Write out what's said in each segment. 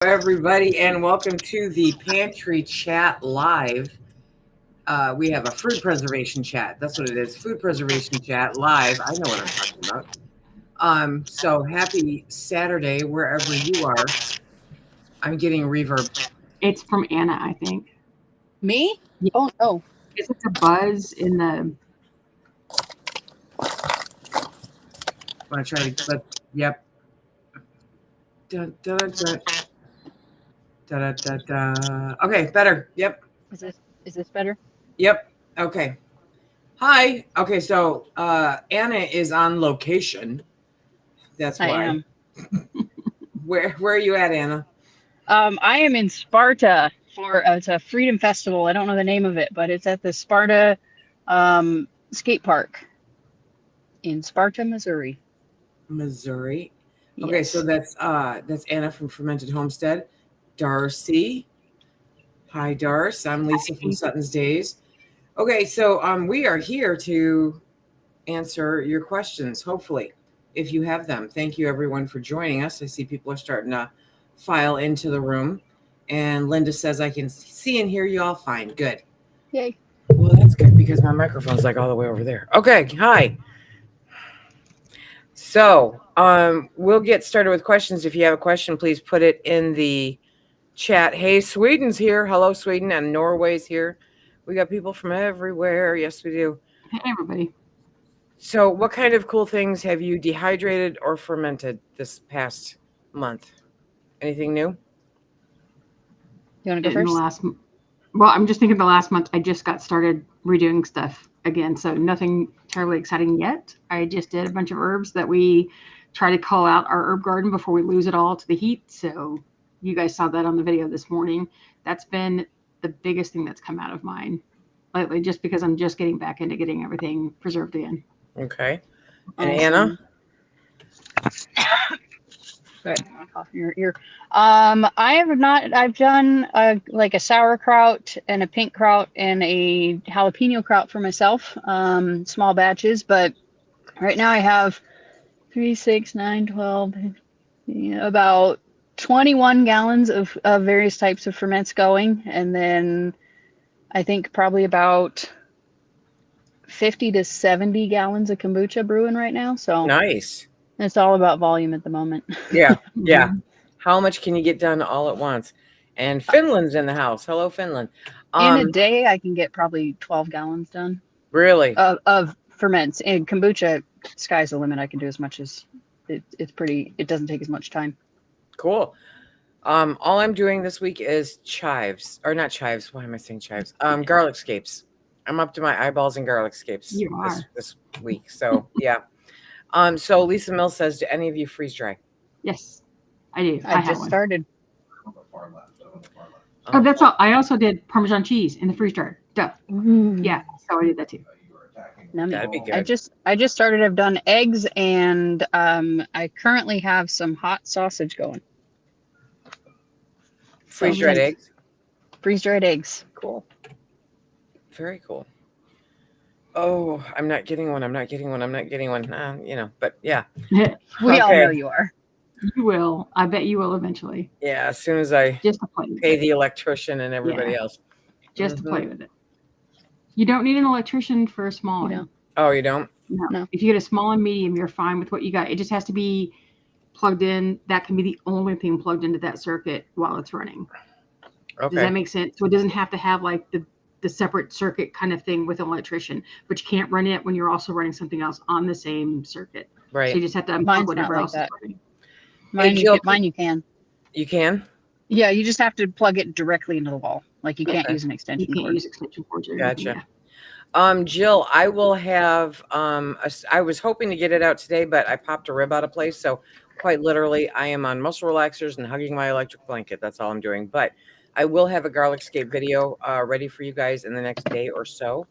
Everybody, and welcome to the Pantry Chat Live. We have a food preservation chat. That's what it is. Food preservation chat live. I know what I'm talking about. So happy Saturday wherever you are. I'm getting reverb. It's from Anna, I think. Me? Yeah. Oh, no. It's a buzz in the. Want to try to? Yep. Dun, dun, dun, dun, dun, dun, dun. Okay, better. Yep. Is this better? Yep. Okay. Hi. Okay, so Anna is on location. That's why. I am. Where are you at, Anna? I am in Sparta for it's a Freedom Festival. I don't know the name of it, but it's at the Sparta skate park in Sparta, Missouri. Missouri. Okay, Yes. so that's Anna from Fermented Homestead. Darcy. Hi, Darce. I'm Lisa from Sutton's Days. Okay, so we are here to answer your questions, hopefully, if you have them. Thank you everyone for joining us. I see people are starting to file into the room. And Linda says I can see and hear you all fine. Good. Yay. Well, that's good because my microphone's like all the way over there. Okay, hi. So, we'll get started with questions. If you have a question, please put it in the chat. Hey, Sweden's here. Hello, Sweden, and Norway's here. We got people from everywhere. Yes, we do. Hey, everybody. So, what kind of cool things have you dehydrated or fermented this past month? Anything new? You want to go In the first? well, I'm just thinking the last month I just got started redoing stuff again, so nothing terribly exciting yet. I just did a bunch of herbs that we try to call out our herb garden before we lose it all to the heat. So you guys saw that on the video this morning. That's been the biggest thing that's come out of mine lately, just because I'm just getting back into getting everything preserved again. Okay. And Awesome. Anna? Sorry, I'm coughing in your ear. I have not. I've done like a sauerkraut and a pink kraut and a jalapeno kraut for myself, small batches. But right now I have 3, 6, 9, 12, about 21 gallons of various types of ferments going, and then I think probably about 50 to 70 gallons of kombucha brewing right now. So Nice. it's all about volume at the moment. Yeah, yeah. How much can you get done all at once? And Finland's in the house. Hello, Finland. In a day, I can get probably 12 gallons done Really? of ferments. And kombucha, sky's the limit. I can do as much as it's pretty. It doesn't take as much time. Cool. All I'm doing this week is chives, or not chives. Why am I saying chives? Garlic scapes. I'm up to my eyeballs in garlic scapes You are. this week. So yeah. So Lisa Mills says, do any of you freeze dry? Yes, I do. I have just one. started. Oh, that's all. I also did Parmesan cheese in the freeze dryer. Duh. Yeah, so I did that too. Yummy. That'd be good. I just started. I've done eggs, and I currently have some hot sausage going. Freeze dried eggs. Freeze dried eggs. Cool. Very cool. Oh, I'm not getting one. But yeah. We all know you are. You will. I bet you will eventually. Yeah, as soon as I just to play with pay it. the electrician and everybody else. Just to play with it. You don't need an electrician for a small one. Oh, you don't? No. If you get a small and medium, you're fine with what you got. It just has to be plugged in. That can be the only thing plugged into that circuit while it's running. Okay. Does that make sense? So it doesn't have to have like the separate circuit kind of thing with an electrician, but you can't run it when you're also running something else on the same circuit. Right. So you just have to unplug whatever else is running. Mine you can. You can? Yeah, you just have to plug it directly into the wall. Like you can't use an extension cord. You can't use extension cords or anything. Gotcha. Yeah. Jill, I will have I was hoping to get it out today, but I popped a rib out of place. So quite literally, I am on muscle relaxers and hugging my electric blanket. That's all I'm doing. But I will have a garlic scape video ready for you guys in the next day or so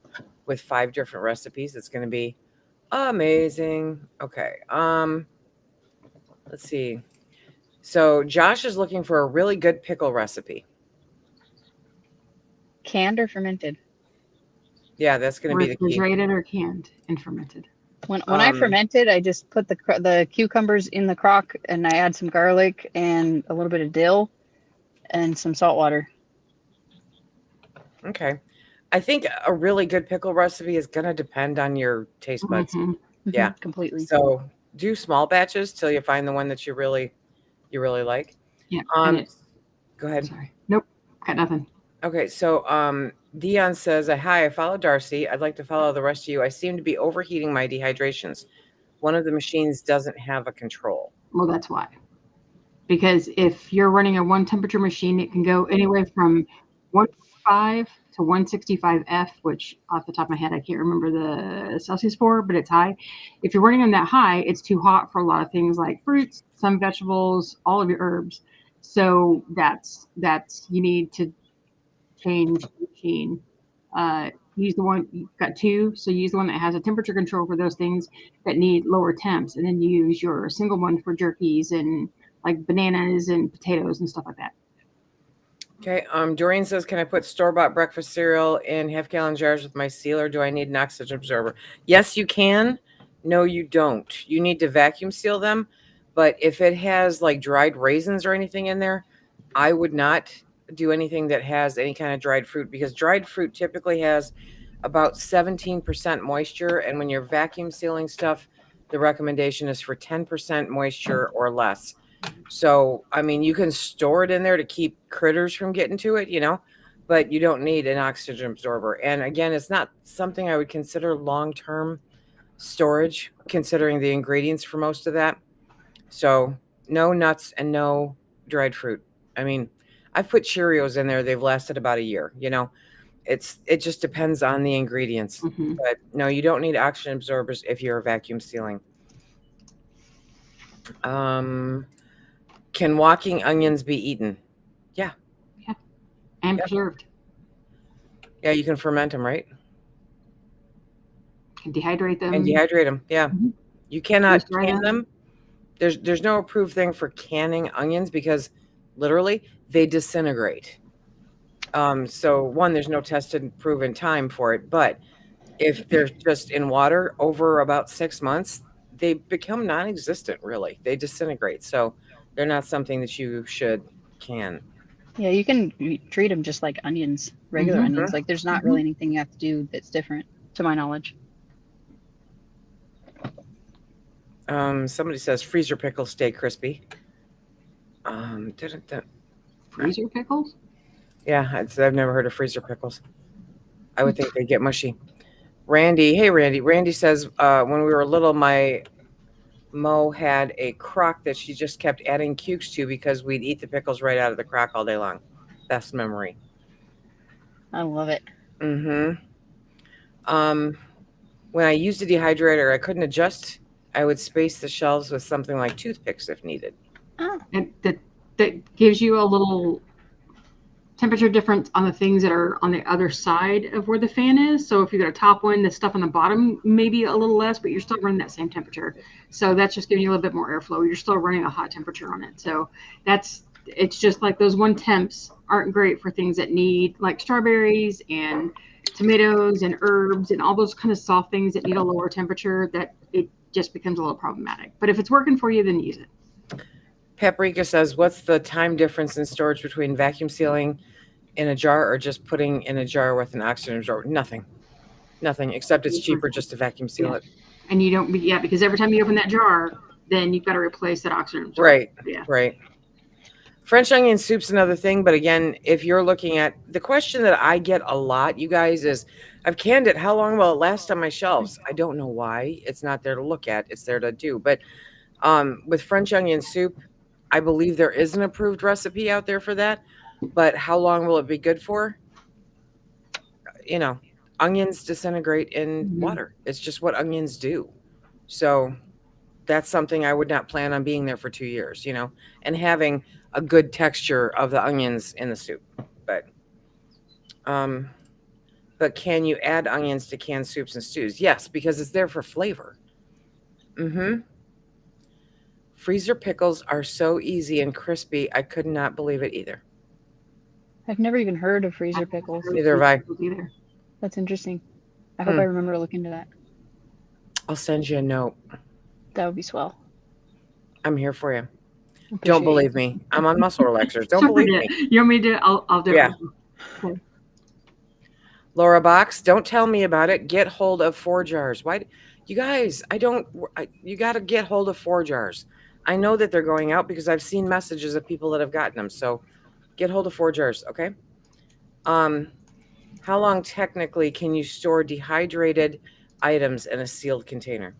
with 5 different recipes. It's going to be amazing. Okay. Let's see. So Josh is looking for a really good pickle recipe. Canned or fermented? Yeah, that's going to be the key. Refrigerated or canned and fermented. When I fermented, I just put the cucumbers in the crock and I add some garlic and a little bit of dill and some salt water. Okay. I think a really good pickle recipe is going to depend on your taste buds. Mhm. Yeah. Completely. So do small batches till you find the one that you really like. Yeah. And Go ahead. sorry. Nope. Got nothing. Okay, so Dion says, "Hi, I follow Darcy. I'd like to follow the rest of you. I seem to be overheating my dehydrations. One of the machines doesn't have a control." Well, that's why. Because if you're running a one temperature machine, it can go anywhere from 105 to 165F, which off the top of my head, I can't remember the Celsius for, but it's high. If you're running them that high, it's too hot for a lot of things like fruits, some vegetables, all of your herbs. So that's you need to change the machine. Use the one you've got two, so use the one that has a temperature control for those things that need lower temps, and then use your single one for jerkies and like bananas and potatoes and stuff like that. Okay. Doreen says, "Can I put store-bought breakfast cereal in half-gallon jars with my sealer? Do I need an oxygen absorber?" Yes, you can. No, you don't. You need to vacuum seal them. But if it has like dried raisins or anything in there, I would not do anything that has any kind of dried fruit, because dried fruit typically has about 17% moisture. And when you're vacuum sealing stuff, the recommendation is for 10% moisture or less. So, I mean, you can store it in there to keep critters from getting to it, but you don't need an oxygen absorber. And again, it's not something I would consider long-term storage, considering the ingredients for most of that. So, no nuts and no dried fruit. I mean, I've put Cheerios in there. They've lasted about a year, it just depends on the ingredients. Mm-hmm. But no, you don't need oxygen absorbers if you're vacuum sealing. Can walking onions be eaten? Yeah. And Yep. preserved. Yeah, you can ferment them, right? Can dehydrate them. And dehydrate them. Yeah. Mhm. You cannot Freeze-dry can them. There's no approved thing for canning onions because literally they disintegrate. So one, there's no tested and proven time for it, but if they're just in water over about 6 months, they become non-existent, really. They disintegrate. So they're not something that you should can. Yeah, you can treat them just like onions, regular Mhm. onions. Like there's not really anything you have to do that's different, to my knowledge. Somebody says freezer pickles stay crispy. Freezer pickles? Yeah, I've never heard of freezer pickles. I would think they get mushy. Randy, hey Randy. Randy says, when we were little, my Mo had a crock that she just kept adding cukes to because we'd eat the pickles right out of the crock all day long. Best memory. I love it. Mm-hmm. When I used a dehydrator, I couldn't adjust. I would space the shelves with something like toothpicks if needed. Oh, And that gives you a little temperature difference on the things that are on the other side of where the fan is. So if you got a top one, the stuff on the bottom maybe a little less, but you're still running that same temperature. So that's just giving you a little bit more airflow. You're still running a hot temperature on it. So it's just like those one temps aren't great for things that need like strawberries and tomatoes and herbs and all those kind of soft things that need a lower temperature, that it just becomes a little problematic. But if it's working for you, then use it. Paprika says, what's the time difference in storage between vacuum sealing in a jar or just putting in a jar with an oxygen absorber? Nothing, except it's cheaper just to vacuum seal it. And you don't, because every time you open that jar, then you've got to replace that oxygen absorber. Right. Yeah. Right. French onion soup's another thing. But again, if you're looking at the question that I get a lot, you guys, is I've canned it. How long will it last on my shelves? I don't know why. It's not there to look at. It's there to do. But with French onion soup, I believe there is an approved recipe out there for that. But how long will it be good for? Onions disintegrate in water. It's just what onions do. So that's something I would not plan on being there for 2 years, and having a good texture of the onions in the soup. But can you add onions to canned soups and stews? Yes, because it's there for flavor. Freezer pickles are so easy and crispy. I could not believe it either. I've never even heard of freezer pickles. Neither have I. Either. That's interesting. I hope I remember to look into that. I'll send you a note. That would be swell. I'm here for you. Don't Appreciate believe me. I'm on muscle relaxers. Don't She'll believe forget. me. You want me to do it? I'll do Yeah. it. Okay. Laura Box, don't tell me about it. Get hold of 4-jars. Why, you guys? You got to get hold of 4-jars. I know that they're going out because I've seen messages of people that have gotten them. So, get hold of 4-jars. Okay. How long technically can you store dehydrated items in a sealed container?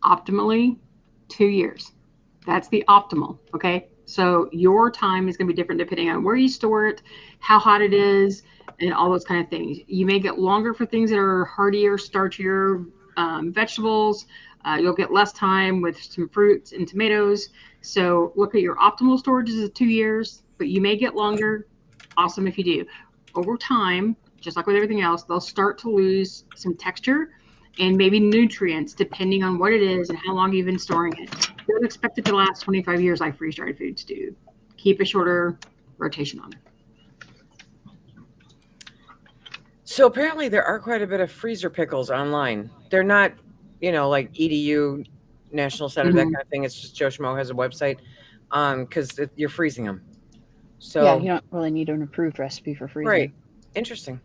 Optimally, 2 years. That's the optimal. Okay. So your time is going to be different depending on where you store it, how hot it is, and all those kind of things. You may get longer for things that are heartier, starchier vegetables. You'll get less time with some fruits and tomatoes. So look at your optimal storage is 2 years, but you may get longer. Awesome if you do. Over time, just like with everything else, they'll start to lose some texture and maybe nutrients depending on what it is and how long you've been storing it. Don't expect it to last 25 years like freeze-dried foods do. Keep a shorter rotation on it. So apparently there are quite a bit of freezer pickles online. They're not, like EDU, National Center, that kind of thing. It's just Joe Schmo has a website, because you're freezing them. So Yeah, you don't really need an approved recipe for freezing. right, interesting.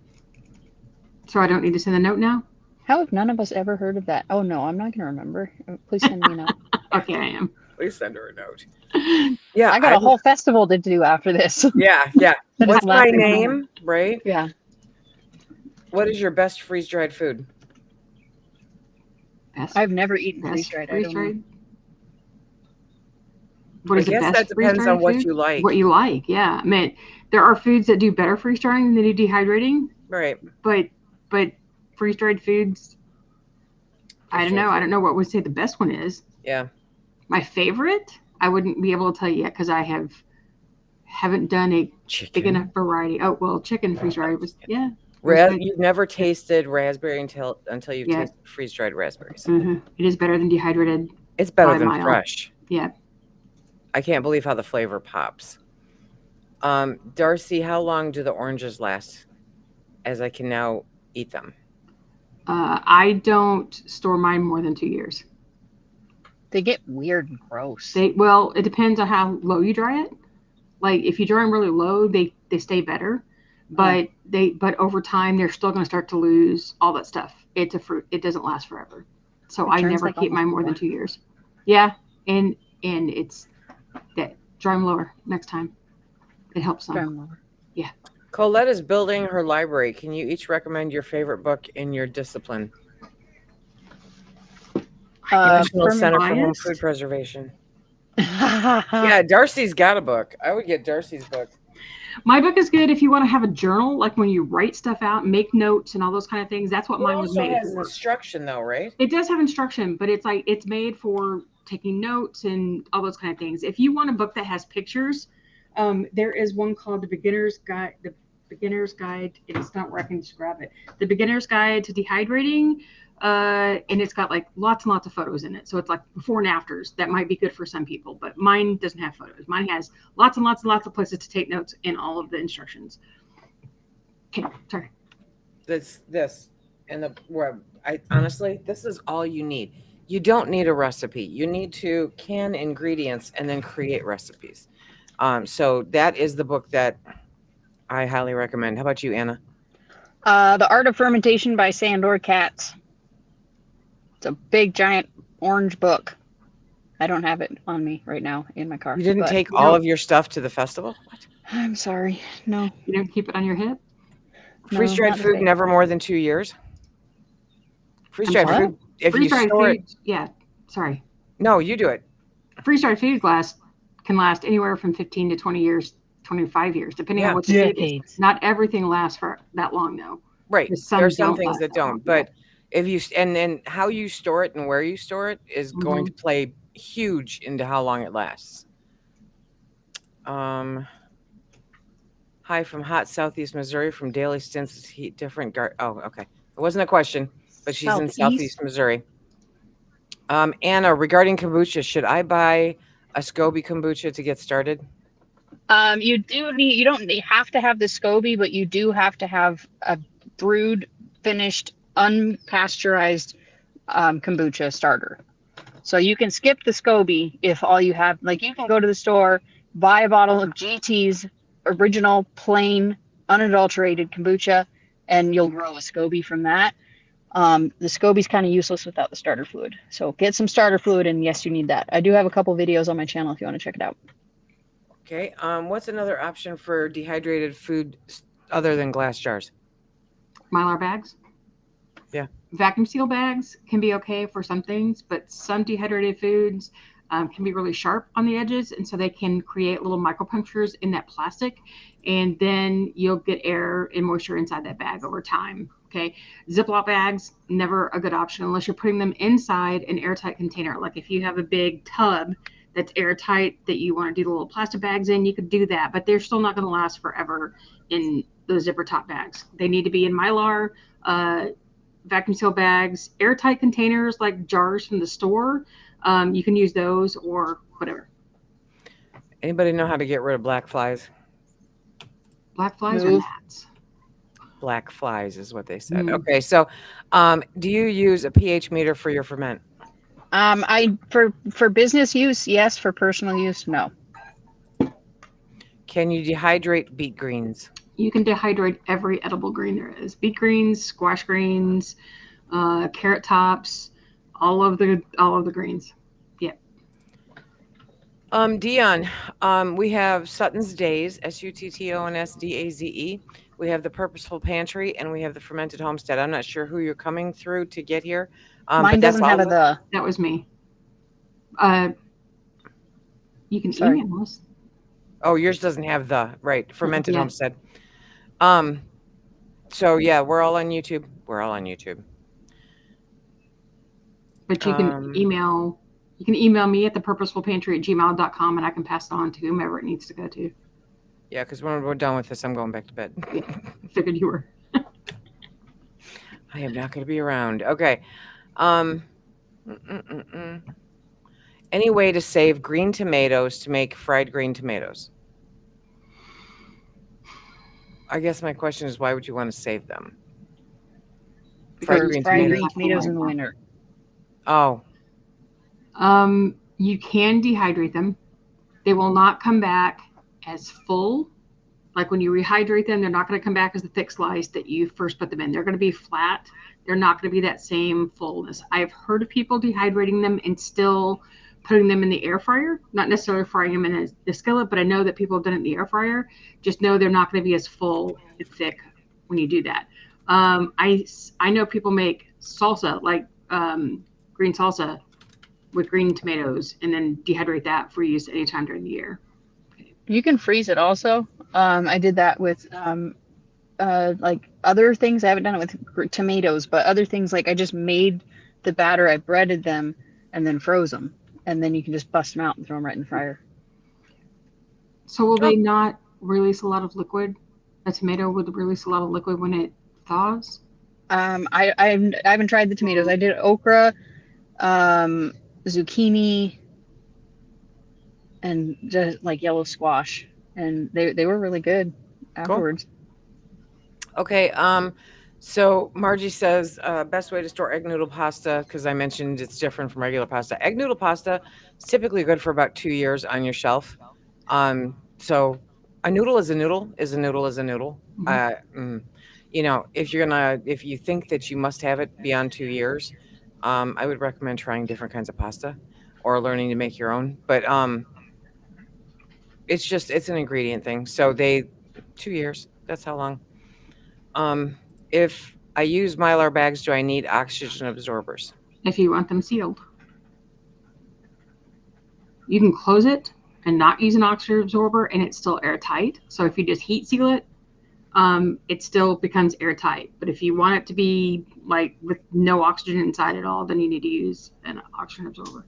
So I don't need to send a note now? How have none of us ever heard of that? Oh no, I'm not going to remember. Please send me a note. Okay, I am. Please send her a note. Yeah, I got a whole festival to do after this. Yeah. That is What's my laughing. name? Right. Yeah. What is your best freeze-dried food? I've never eaten freeze-dried. I don't know. What is I guess the best that depends on what you like. What you like, yeah. I mean, there are foods that do better freeze drying than they do dehydrating. Right. But freeze-dried foods, I don't know. I don't know what would say the best one is. Yeah. My favorite, I wouldn't be able to tell you yet because I haven't done a big enough variety. Oh well, chicken freeze-dried was You've never tasted raspberry until you've tasted freeze-dried raspberries. Mm-hmm. It is better than dehydrated. It's better than fresh. Yeah. I can't believe how the flavor pops. Darcy, how long do the oranges last? As I can now eat them. I don't store mine more than 2 years. They get weird and gross. Well, it depends on how low you dry it. Like if you dry them really low, they stay better. But over time they're still going to start to lose all that stuff. It's a fruit. It doesn't last forever. So I never keep mine more than 2 years. Yeah, and it's that dry them lower next time. It helps some. Dry them lower. Yeah. Colette is building her library. Can you each recommend your favorite book in your discipline? National Center for Home Food Preservation. Yeah, Darcy's got a book. I would get Darcy's book. My book is good if you want to have a journal, like when you write stuff out, make notes and all those kind of things. That's what mine was made for. It also has instruction though, right? It does have instruction, but it's made for taking notes and all those kind of things. If you want a book that has pictures, there is one called The Beginner's Guide. The Beginner's Guide. It's not where I can describe it. The Beginner's Guide to Dehydrating. And it's got like lots and lots of photos in it. So it's like before and afters. That might be good for some people, but mine doesn't have photos. Mine has lots and lots and lots of places to take notes in all of the instructions. Okay, sorry. This honestly, this is all you need. You don't need a recipe. You need to can ingredients and then create recipes. So that is the book that I highly recommend. How about you, Anna? The Art of Fermentation by Sandor Katz. It's a big, giant orange book. I don't have it on me right now in my car. You didn't take all of your stuff to the festival? What? I'm sorry. No. You don't keep it on your hip? Freeze-dried food never more than 2 years? Freeze-dried food, if you store it... Yeah, sorry. No, you do it. Freeze-dried food can last anywhere from 15 to 20 years, 25 years, depending on what the food is. Not everything lasts for that long, though. Right. There are some things that don't, but... If you and then how you store it and where you store it is going to play huge into how long it lasts. Hi from hot Southeast Missouri from daily stints. Different. Oh, okay. It wasn't a question, but she's in Southeast Missouri. Anna, regarding kombucha, should I buy a SCOBY kombucha to get started? You don't have to have the SCOBY, but you do have to have a brewed, finished, unpasteurized kombucha starter. So you can skip the SCOBY if all you have, like you can go to the store, buy a bottle of GT's original, plain, unadulterated kombucha, and you'll grow a SCOBY from that. The SCOBY's kind of useless without the starter fluid. So get some starter fluid, and yes, you need that. I do have a couple videos on my channel if you want to check it out. Okay. What's another option for dehydrated food other than glass jars? Mylar bags. Yeah. Vacuum seal bags can be okay for some things, but some dehydrated foods can be really sharp on the edges, and so they can create little micropunctures in that plastic, and then you'll get air and moisture inside that bag over time. Okay. Ziploc bags, never a good option unless you're putting them inside an airtight container. Like if you have a big tub that's airtight that you want to do the little plastic bags in, you could do that, but they're still not going to last forever in those zipper top bags. They need to be in Mylar, vacuum seal bags, airtight containers like jars from the store. You can use those or whatever. Anybody know how to get rid of black flies? Black flies or Move. gnats? Black flies is what they said. Mm. Okay, so do you use a pH meter for your ferment? For business use, yes. For personal use, no. Can you dehydrate beet greens? You can dehydrate every edible green there is. Beet greens, squash greens, carrot tops, all of the greens. Yeah. Dion, we have Sutton's Days, SUTTONSDAZE. We have the Purposeful Pantry, and we have the Fermented Homestead. I'm not sure who you're coming through to get here. Mine doesn't have a the. That was me. You can Sorry. email us. Oh, yours doesn't have the right Fermented Yeah. Homestead. So yeah, we're all on YouTube. We're all on YouTube. But you can email. You can email me at thepurposefulpantry@gmail.com, and I can pass it on to whomever it needs to go to. Yeah, because when we're done with this, I'm going back to bed. Figured you were. I am not going to be around. Okay. Any way to save green tomatoes to make fried green tomatoes? I guess my question is, why would you want to save them? Fried green tomatoes in the winter. Oh. You can dehydrate them. They will not come back as full. Like when you rehydrate them, they're not going to come back as the thick slice that you first put them in. They're going to be flat. They're not going to be that same fullness. I've heard of people dehydrating them and still putting them in the air fryer, not necessarily frying them in the skillet, but I know that people have done it in the air fryer. Just know they're not going to be as full and thick when you do that. I know people make salsa, like green salsa with green tomatoes, and then dehydrate that for use anytime during the year. You can freeze it also. I did that with like other things. I haven't done it with tomatoes, but other things like I just made the batter, I breaded them, and then froze them. And then you can just bust them out and throw them right in the fryer. So will they not release a lot of liquid? A tomato would release a lot of liquid when it thaws? I haven't tried the tomatoes. I did okra, zucchini, and just like yellow squash, and they were really good afterwards. Cool. Okay. So Margie says best way to store egg noodle pasta, because I mentioned it's different from regular pasta. Egg noodle pasta is typically good for about 2 years on your shelf. So a noodle is a noodle is a noodle is a noodle. Mm-hmm. You know, if you think that you must have it beyond 2 years, I would recommend trying different kinds of pasta or learning to make your own. But it's an ingredient thing. So 2 years, that's how long. If I use Mylar bags, do I need oxygen absorbers? If you want them sealed. You can close it and not use an oxygen absorber, and it's still airtight. So if you just heat seal it, it still becomes airtight. But if you want it to be like with no oxygen inside at all, then you need to use an oxygen absorber.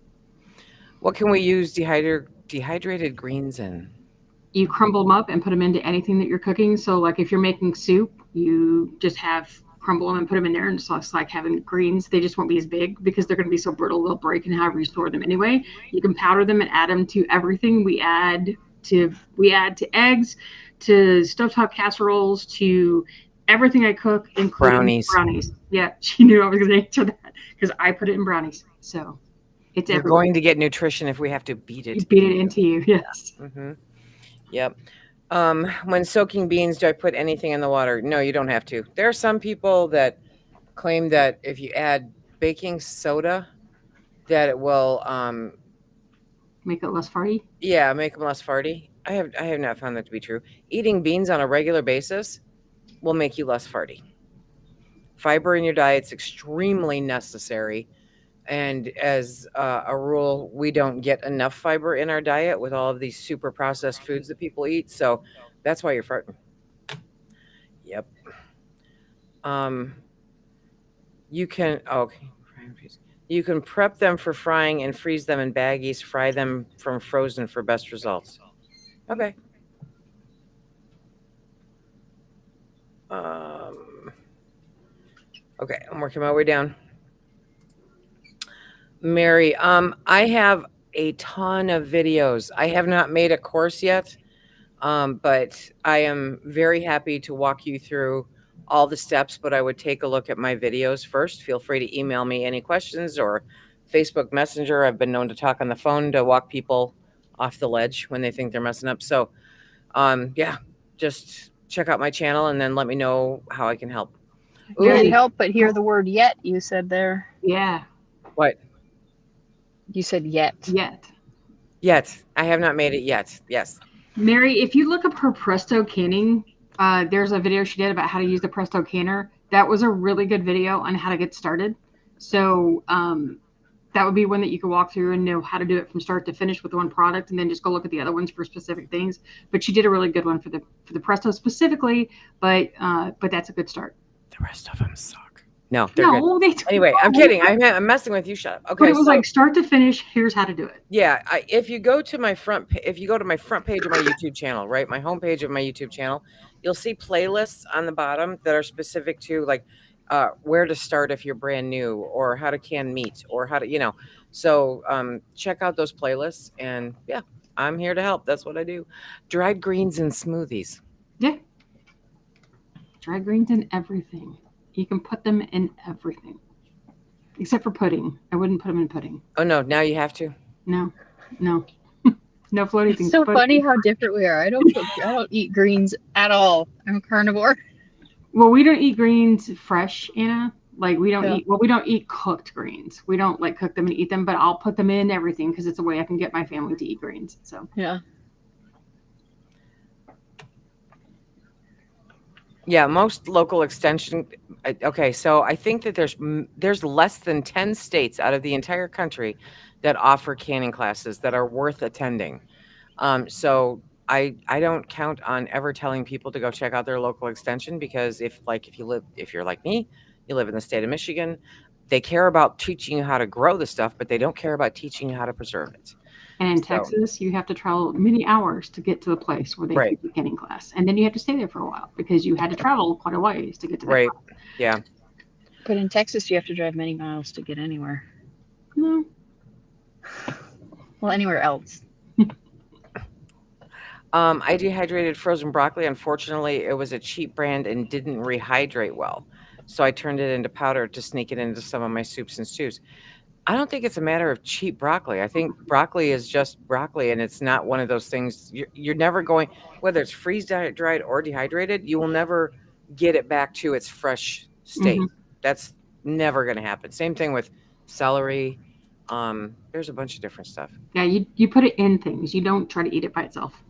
What can we use dehydrated greens in? You crumble them up and put them into anything that you're cooking. So like if you're making soup, you just crumble them and put them in there, and so it's like having greens. They just won't be as big because they're going to be so brittle they'll break and however you store them anyway. You can powder them and add them to everything. We add to eggs, to stovetop casseroles, to everything I cook, including brownies. Yeah, she knew I was going to answer that because I put it in brownies. So It's You're everywhere. going to get nutrition if we have to beat You it. beat it into you. Yes. Mm-hmm. Yep. When soaking beans, do I put anything in the water? No, you don't have to. There are some people that claim that if you add baking soda, that it will, Make it less farty. yeah, make them less farty. I have not found that to be true. Eating beans on a regular basis will make you less farty. Fiber in your diet's extremely necessary. And as a rule, we don't get enough fiber in our diet with all of these super processed foods that people eat. So that's why you're farting. Yep. Um, you can, okay. You can prep them for frying and freeze them in baggies. Fry them from frozen for best results. Okay. Okay, I'm working my way down. Mary, I have a ton of videos. I have not made a course yet, but I am very happy to walk you through all the steps, but I would take a look at my videos first. Feel free to email me any questions or Facebook Messenger. I've been known to talk on the phone to walk people off the ledge when they think they're messing up. So, yeah, just check out my channel and then let me know how I can help. Can't Mary, help but hear the word yet you said there. yeah, What? You said yet. yet. Yet. I have not made it yet. Yes. Mary, if you look up her Presto canning, there's a video she did about how to use the Presto canner. That was a really good video on how to get started. So that would be one that you could walk through and know how to do it from start to finish with one product, and then just go look at the other ones for specific things. But she did a really good one for the Presto specifically. But that's a good start. The rest of them suck. No, they're good. No, they Anyway, I'm kidding. I'm messing with you. Shut up. Okay, But it was so like start to finish. Here's how to do it. yeah, if you go to my front page of my YouTube channel, right, my homepage of my YouTube channel, you'll see playlists on the bottom that are specific to like where to start if you're brand new, or how to can meat, or how to, So check out those playlists, and yeah, I'm here to help. That's what I do. Dried greens and smoothies. Yeah. Dried greens in everything. You can put them in everything. Except for pudding. I wouldn't put them in pudding. Oh no, now you have to. No. No floaty things. It's so funny how different we are. I don't eat greens at all. I'm a carnivore. Well, we don't eat greens fresh, Anna. Like we don't Yeah. we don't eat cooked greens. We don't like cook them and eat them, but I'll put them in everything because it's a way I can get my family to eat greens. So Yeah. Yeah, most local extension. Okay, so I think that there's less than 10 states out of the entire country that offer canning classes that are worth attending. So I don't count on ever telling people to go check out their local extension, because if you're like me, you live in the state of Michigan, they care about teaching you how to grow the stuff, but they don't care about teaching you how to preserve it. and in So- Texas, you have to travel many hours to get to the place where they Right. teach the canning class, and then you have to stay there for a while because you had to travel quite a ways to get to that Right. class. Yeah. But in Texas, you have to drive many miles to get anywhere. No. Well, anywhere else. I dehydrated frozen broccoli. Unfortunately, it was a cheap brand and didn't rehydrate well. So I turned it into powder to sneak it into some of my soups and stews. I don't think it's a matter of cheap broccoli. I think broccoli is just broccoli, and it's not one of those things. You're never going, whether it's freeze-dried or dehydrated, you will never get it back to its fresh state. That's never going to happen. Same thing with celery. There's a bunch of different stuff. Yeah, you put it in things. You don't try to eat it by itself.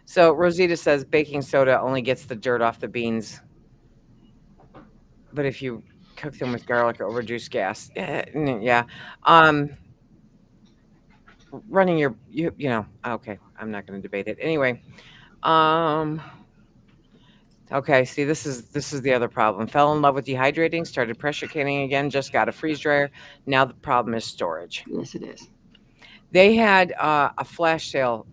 So Rosita says baking soda only gets the dirt off the beans, but if you cook them with garlic, it'll reduce gas. Yeah. Running okay, I'm not going to debate it anyway. Okay, see, this is the other problem. Fell in love with dehydrating, started pressure canning again, just got a freeze dryer. Now the problem is storage. Yes, it is. They had a flash sale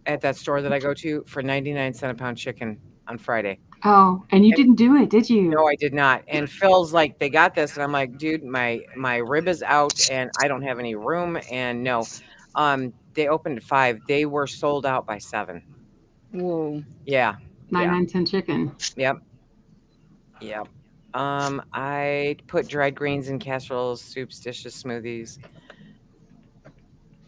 at that store that I go to for 99 cents a pound chicken on Friday. Oh, and you didn't do it, did you? No, I did not. And Phil's like, they got this, and I'm like, dude, my rib is out, and I don't have any room. And no, they opened at 5. They were sold out by 7. Whoa. Yeah. 99-cent chicken. Yep. I put dried greens in casseroles, soups, dishes, smoothies.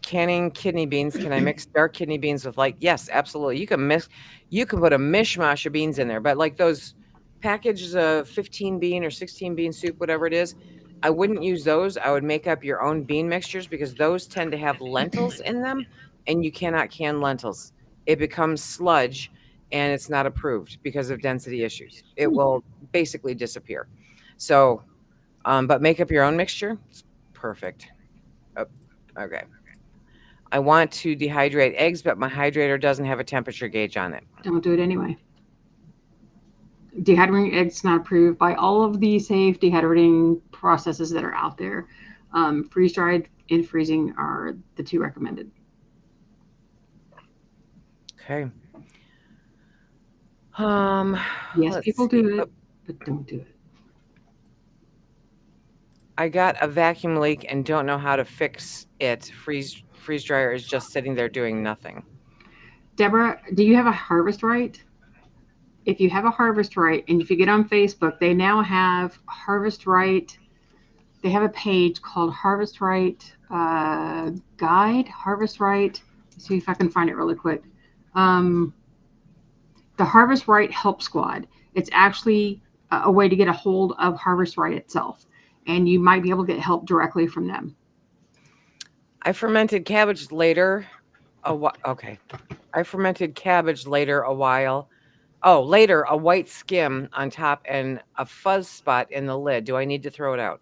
Canning kidney beans. Can I mix dark kidney beans with light? Yes, absolutely. You can put a mishmash of beans in there, but like those packages of 15 bean or 16 bean soup, whatever it is, I wouldn't use those. I would make up your own bean mixtures because those tend to have lentils in them and you cannot can lentils. It becomes sludge and it's not approved because of density issues. It will basically disappear. So, but make up your own mixture. It's perfect. Oh, okay. I want to dehydrate eggs, but my hydrator doesn't have a temperature gauge on it. Don't do it anyway. Dehydrating eggs not approved by all of the safe dehydrating processes that are out there. Freeze dried and freezing are the two recommended. Okay. Yes, people see. do it, but don't do it. I got a vacuum leak and don't know how to fix it. Freeze dryer is just sitting there doing nothing. Deborah, do you have a Harvest Right? If you have a Harvest Right, and if you get on Facebook, they now have Harvest Right. They have a page called Harvest Right Guide. Harvest Right. Let's see if I can find it really quick. The Harvest Right Help Squad. It's actually a way to get a hold of Harvest Right itself, and you might be able to get help directly from them. I fermented cabbage later. Okay. I fermented cabbage later a while. Oh, later a white skim on top and a fuzz spot in the lid. Do I need to throw it out?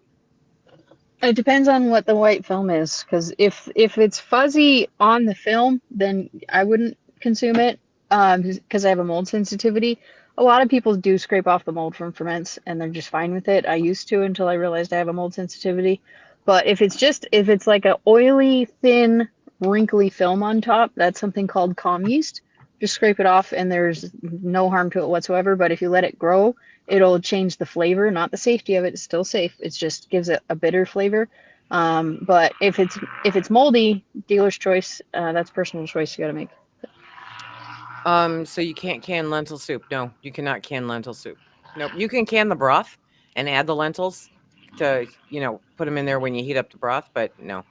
It depends on what the white film is, because if it's fuzzy on the film, then I wouldn't consume it because I have a mold sensitivity. A lot of people do scrape off the mold from ferments and they're just fine with it. I used to until I realized I have a mold sensitivity. But if it's like a oily, thin, wrinkly film on top, that's something called calm yeast. Just scrape it off and there's no harm to it whatsoever. But if you let it grow, it'll change the flavor, not the safety of it. It's still safe. It just gives it a bitter flavor. But if it's moldy, dealer's choice. That's personal choice you got to make. So you can't can lentil soup. No, you cannot can lentil soup. Nope. You can can the broth and add the lentils to, put them in there when you heat up the broth, but no.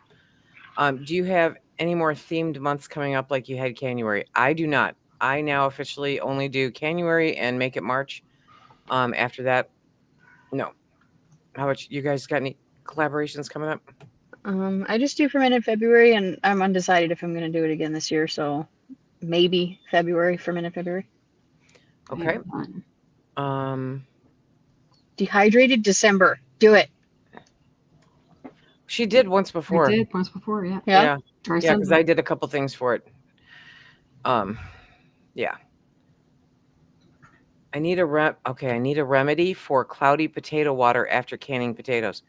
Do you have any more themed months coming up like you had January? I do not. I now officially only do January and make it March. After that, no. How about you guys got any collaborations coming up? I just do fermented February, and I'm undecided if I'm going to do it again this year. So maybe February, fermented February. Okay. Dehydrated December. Do it. She did once before. I did once before, yeah. Yeah. Yeah, because I did a couple things for it. Yeah. I need a remedy for cloudy potato water after canning potatoes.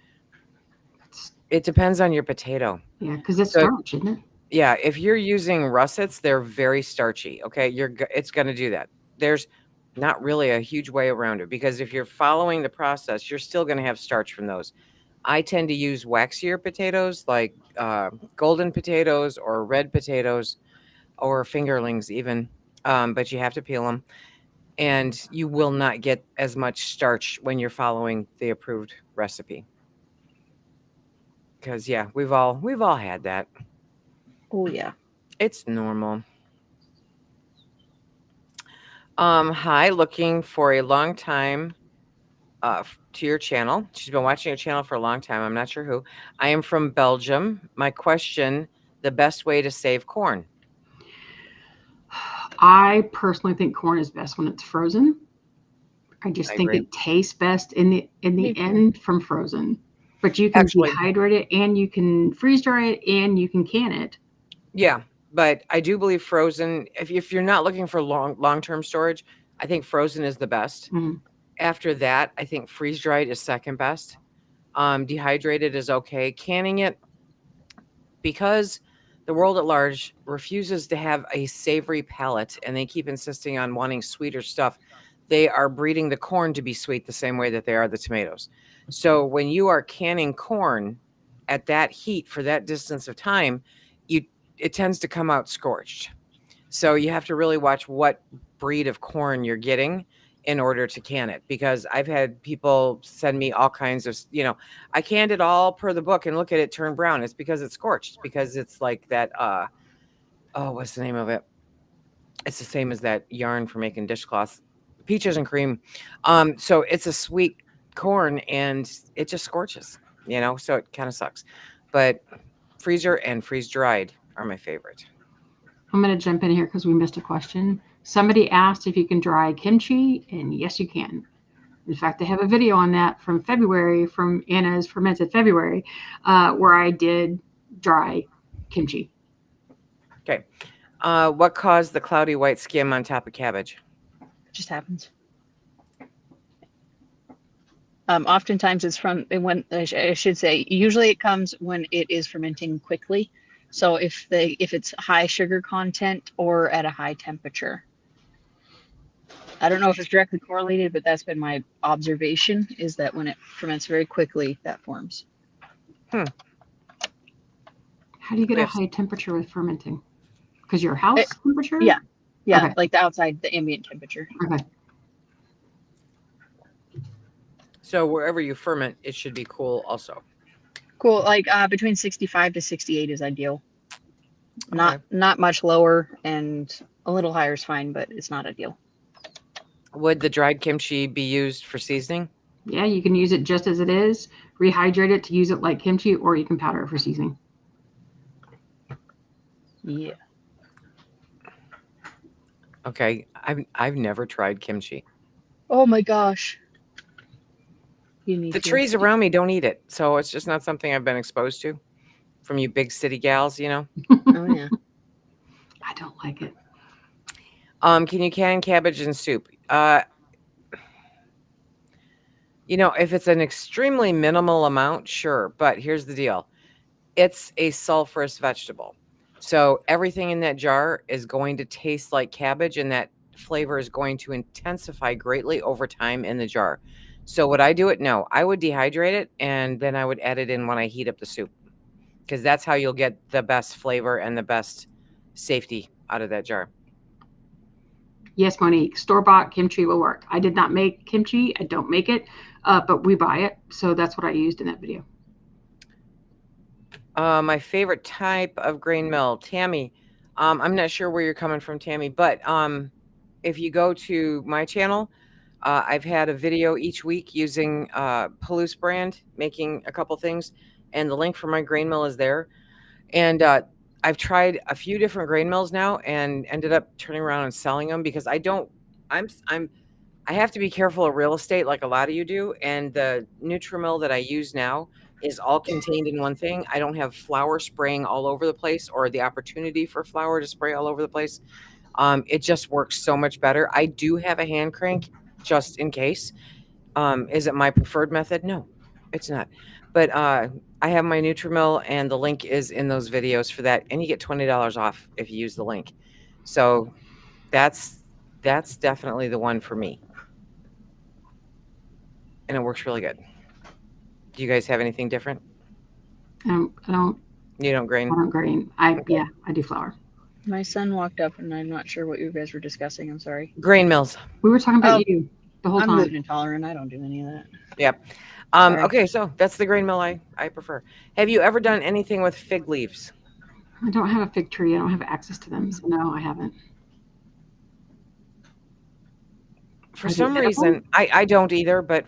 It depends on your potato. Yeah, because it's starch, isn't it? Yeah, if you're using russets, they're very starchy. Okay, it's going to do that. There's not really a huge way around it because if you're following the process, you're still going to have starch from those. I tend to use waxier potatoes like golden potatoes or red potatoes or fingerlings even, but you have to peel them. And you will not get as much starch when you're following the approved recipe. Because yeah, we've all had that. Oh yeah. It's normal. Hi, looking for a long time to your channel. She's been watching your channel for a long time. I'm not sure who. I am from Belgium. My question, the best way to save corn? I personally think corn is best when it's frozen. I just think agree. it tastes best in the end from frozen. But you can dehydrate it and you can freeze dry it and you can can it. Yeah, but I do believe frozen, if you're not looking for long-term storage, I think frozen is the best. Mhm. After that, I think freeze dried is second best. Dehydrated is okay. Canning it, because the world at large refuses to have a savory palate and they keep insisting on wanting sweeter stuff. They are breeding the corn to be sweet the same way that they are the tomatoes. So when you are canning corn at that heat for that distance of time, it tends to come out scorched. So you have to really watch what breed of corn you're getting in order to can it, because I've had people send me all kinds of, I canned it all per the book and look at it turn brown. It's because it's scorched, because it's like that. Oh, what's the name of it? It's the same as that yarn for making dishcloths, peaches and cream. So it's a sweet corn and it just scorches, so it kind of sucks. But freezer and freeze dried are my favorite. I'm going to jump in here because we missed a question. Somebody asked if you can dry kimchi, and yes, you can. In fact, I have a video on that from February, from Anna's Fermented February, where I did dry kimchi. Okay. What caused the cloudy white skim on top of cabbage? It just happens. Oftentimes it's from when, I should say, usually it comes when it is fermenting quickly. So if it's high sugar content or at a high temperature. I don't know if it's directly correlated, but that's been my observation, is that when it ferments very quickly, that forms. How do you get a high temperature with fermenting? Because your house temperature? Yeah. Okay. Like the outside, the ambient temperature. Okay. So wherever you ferment, it should be cool also. Cool. Like between 65 to 68 is ideal. Okay. Not much lower, and a little higher is fine, but it's not ideal. Would the dried kimchi be used for seasoning? Yeah, you can use it just as it is, rehydrate it to use it like kimchi, or you can powder it for seasoning. Yeah. Okay. I've never tried kimchi. Oh my gosh. You need The trees around me don't eat it, so it's just not something I've been exposed to from you big city gals, Oh yeah. I don't like it. Can you can cabbage in soup? If it's an extremely minimal amount, sure. But here's the deal. It's a sulfurous vegetable. So everything in that jar is going to taste like cabbage, and that flavor is going to intensify greatly over time in the jar. So would I do it? No. I would dehydrate it, and then I would add it in when I heat up the soup, because that's how you'll get the best flavor and the best safety out of that jar. Yes, Monique, store-bought kimchi will work. I did not make kimchi. I don't make it, but we buy it. So that's what I used in that video. My favorite type of grain mill, Tammy. I'm not sure where you're coming from, Tammy, but if you go to my channel, I've had a video each week using Palouse brand, making a couple things, and the link for my grain mill is there. And I've tried a few different grain mills now and ended up turning around and selling them, because I have to be careful of real estate like a lot of you do. And the Nutrimill that I use now is all contained in one thing. I don't have flour spraying all over the place, or the opportunity for flour to spray all over the place. It just works so much better. I do have a hand crank just in case. Is it my preferred method? No, it's not. But I have my Nutrimill, and the link is in those videos for that. And you get $20 off if you use the link. So that's definitely the one for me. And it works really good. Do you guys have anything different? I don't. You don't grain? I don't grain. Yeah, I do flour. My son walked up, and I'm not sure what you guys were discussing. I'm sorry. Grain mills. We were talking about you the whole I'm time. gluten intolerant. I don't do any of that. Yep. Okay, so that's the grain mill I prefer. Have you ever done anything with fig leaves? I don't have a fig tree. I don't have access to them. So no, I haven't. For some reason, I don't either, but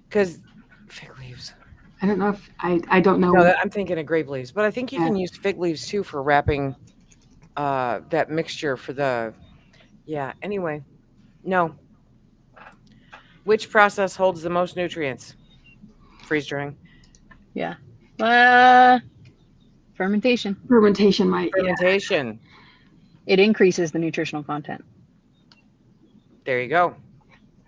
because fig leaves. I don't know if I don't know. No, I'm thinking of grape leaves, but I think you can use fig leaves too for wrapping that mixture for the, anyway, no. Which process holds the most nutrients? Freeze drying. Yeah. Fermentation. Fermentation might. Fermentation. It increases the nutritional content. There you go.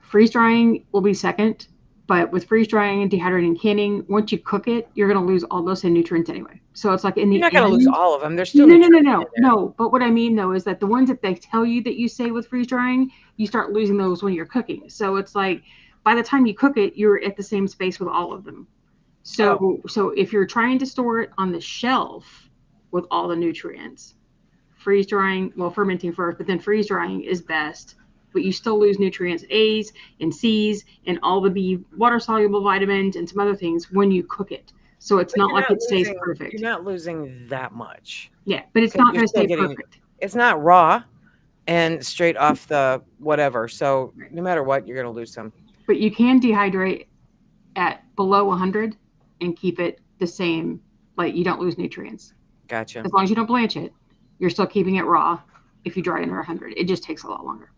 Freeze drying will be second, but with freeze drying and dehydrating and canning, once you cook it, you're going to lose all those same nutrients anyway. So it's like in the You're not going to lose all of them. There's still no. But what I mean though is that the ones that they tell you that you save with freeze drying, you start losing those when you're cooking. So it's like by the time you cook it, you're at the same space with all of them. So if you're trying to store it on the shelf with all the nutrients, freeze drying, fermenting first, but then freeze drying is best. but you still lose nutrients, A's and C's, and all the B water soluble vitamins and some other things when you cook it. So it's not like it stays perfect. You're not losing that much. Yeah, but it's not going to stay perfect. It's not raw and straight off the whatever. So no matter what, you're going to lose some. But you can dehydrate at below 100 and keep it the same. Like, you don't lose nutrients. Gotcha. As long as you don't blanch it, you're still keeping it raw. If you dry under 100, it just takes a lot longer.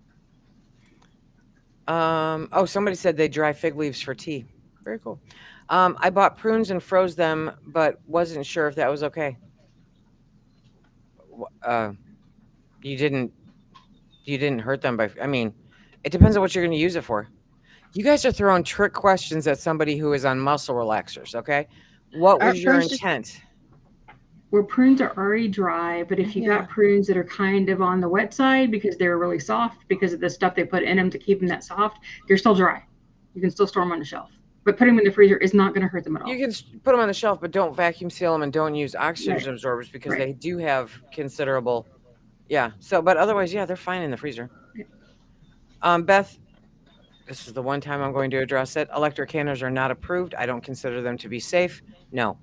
Oh, somebody said they dry fig leaves for tea. Very cool. I bought prunes and froze them, but wasn't sure if that was okay. You didn't hurt them by, I mean, it depends on what you're going to use it for. You guys are throwing trick questions at somebody who is on muscle relaxers, okay? What was your intent? Well, prunes are already dry, but if you got prunes that are kind of on the wet side because they're really soft because of the stuff they put in them to keep them that soft, they're still dry. You can still store them on the shelf. But putting them in the freezer is not going to hurt them at all. You can put them on the shelf, but don't vacuum seal them and don't use oxygen absorbers because they do have considerable, So, but otherwise, they're fine in the freezer. Beth, this is the one time I'm going to address it. Electric canners are not approved. I don't consider them to be safe. No.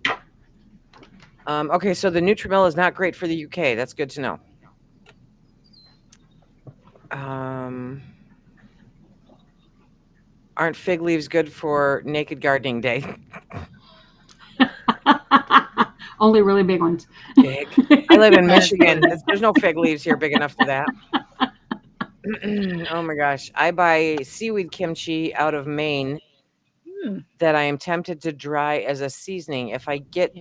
Okay, so the Nutrimel is not great for the UK. That's good to know. Aren't fig leaves good for naked gardening day? Only really big ones. Big. I live in Michigan. There's no fig leaves here big enough for that. Oh my gosh. I buy seaweed kimchi out of Maine that I am tempted to dry as a seasoning. If I get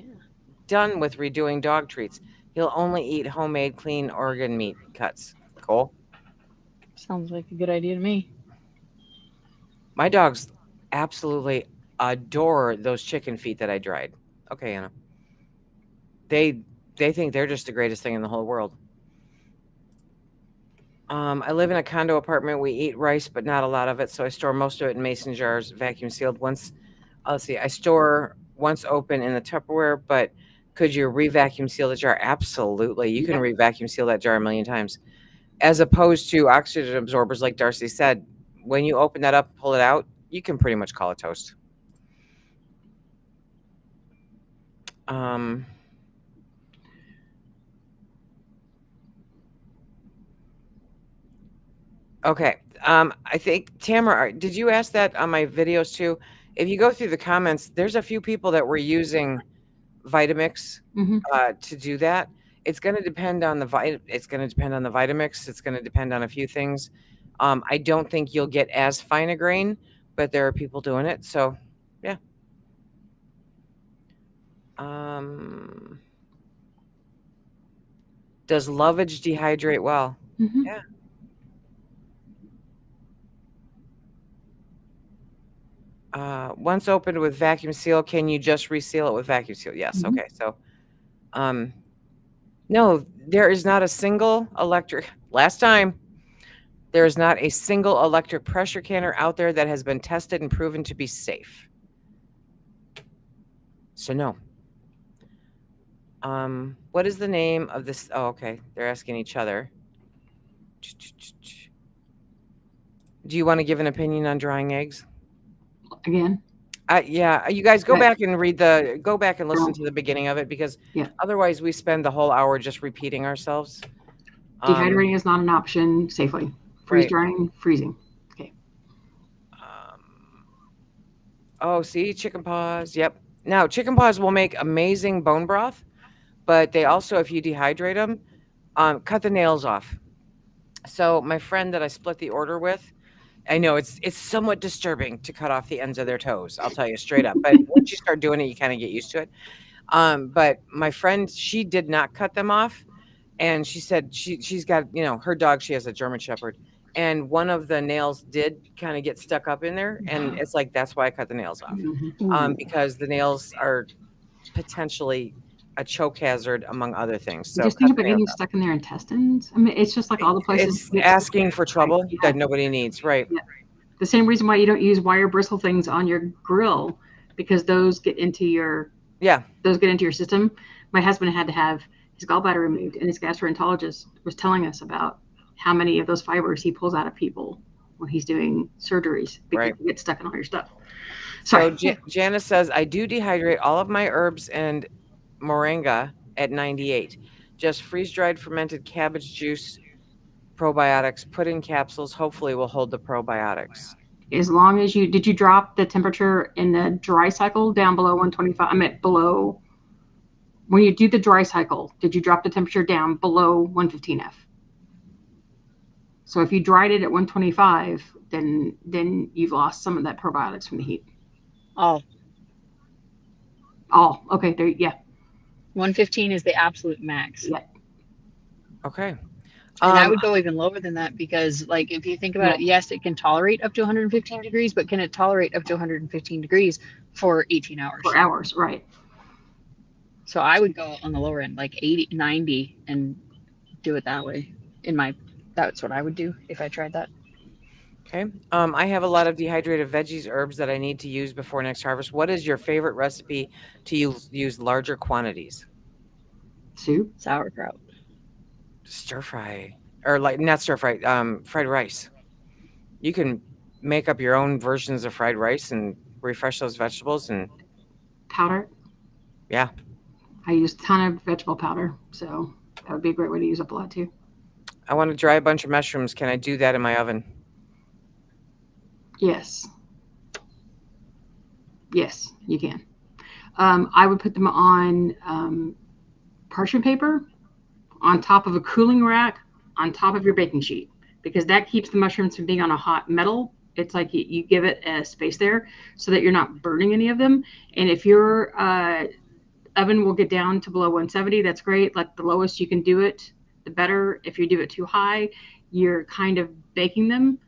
done with redoing dog treats, he'll only eat homemade clean organ meat cuts. Cool. Sounds like a good idea to me. My dogs absolutely adore those chicken feet that I dried. Okay, Anna. They think they're just the greatest thing in the whole world. I live in a condo apartment. We eat rice, but not a lot of it, so I store most of it in mason jars, vacuum sealed. I store once open in the Tupperware, but could you re-vacuum seal the jar? Absolutely. You can re-vacuum seal that jar a million times. As opposed to oxygen absorbers, like Darcy said, when you open that up, pull it out, you can pretty much call it toast. Okay. I think, Tamara, did you ask that on my videos too? If you go through the comments, there's a few people that were using Vitamix to do that. It's going to depend on the Vitamix. It's going to depend on a few things. I don't think you'll get as fine a grain, but there are people doing it. So, yeah. Does lovage dehydrate well? Yeah. Once opened with vacuum seal, can you just reseal it with vacuum seal? Yes. Okay. So, no, there is not a single electric. Last time, there is not a single electric pressure canner out there that has been tested and proven to be safe. So no. What is the name of this? Oh, okay. They're asking each other. Do you want to give an opinion on drying eggs? Again? Yeah. You guys go back and listen to the beginning of it, because otherwise we spend the whole hour just repeating ourselves. Dehydrating is not an option safely. Freeze drying, freezing. Okay. See, chicken paws. Yep. Now, chicken paws will make amazing bone broth, but they also, if you dehydrate them, cut the nails off. So my friend that I split the order with, I know it's somewhat disturbing to cut off the ends of their toes. I'll tell you straight up. But once you start doing it, you kind of get used to it. But my friend, she did not cut them off. And she said she's got, her dog, she has a German Shepherd. And one of the nails did kind of get stuck up in there. And it's like, that's why I cut the nails off. Because the nails are potentially a choke hazard, among other things. So just think about getting stuck in their intestines. I mean, it's just like all the places. It's asking for trouble that nobody needs, right? Yeah. The same reason why you don't use wire bristle things on your grill, because those get into your system. My husband had to have his gallbladder removed, and his gastroenterologist was telling us about how many of those fibers he pulls out of people when he's doing surgeries because Right. you get stuck in all your stuff. So Sorry. Janice says, I do dehydrate all of my herbs and moringa at 98. Just freeze-dried fermented cabbage juice, probiotics, put in capsules, hopefully will hold the probiotics. As long as did you drop the temperature in the dry cycle down below 125? I meant below, when you do the dry cycle, did you drop the temperature down below 115F? So if you dried it at 125, then you've lost some of that probiotics from the heat. Oh, Okay, there, yeah. 115 is the absolute max. Yeah. Okay. And I would go even lower than that because, like, if you think about it, yes, it can tolerate up to 115 degrees, but can it tolerate up to 115 degrees for 18 hours? For hours, right. So I would go on the lower end, like 80, 90, and do it that way. That's what I would do if I tried that. Okay. I have a lot of dehydrated veggies, herbs that I need to use before next harvest. What is your favorite recipe to use larger quantities? Soup? Sauerkraut. Stir fry, or like not stir fry, fried rice. You can make up your own versions of fried rice and refresh those vegetables. And Powder? yeah, I use a ton of vegetable powder, so that would be a great way to use up a lot too. I want to dry a bunch of mushrooms. Can I do that in my oven? Yes. Yes, you can. I would put them on parchment paper on top of a cooling rack on top of your baking sheet because that keeps the mushrooms from being on a hot metal. It's like you give it a space there so that you're not burning any of them. And if your oven will get down to below 170, that's great. Like the lowest you can do it, the better. If you do it too high, you're kind of baking them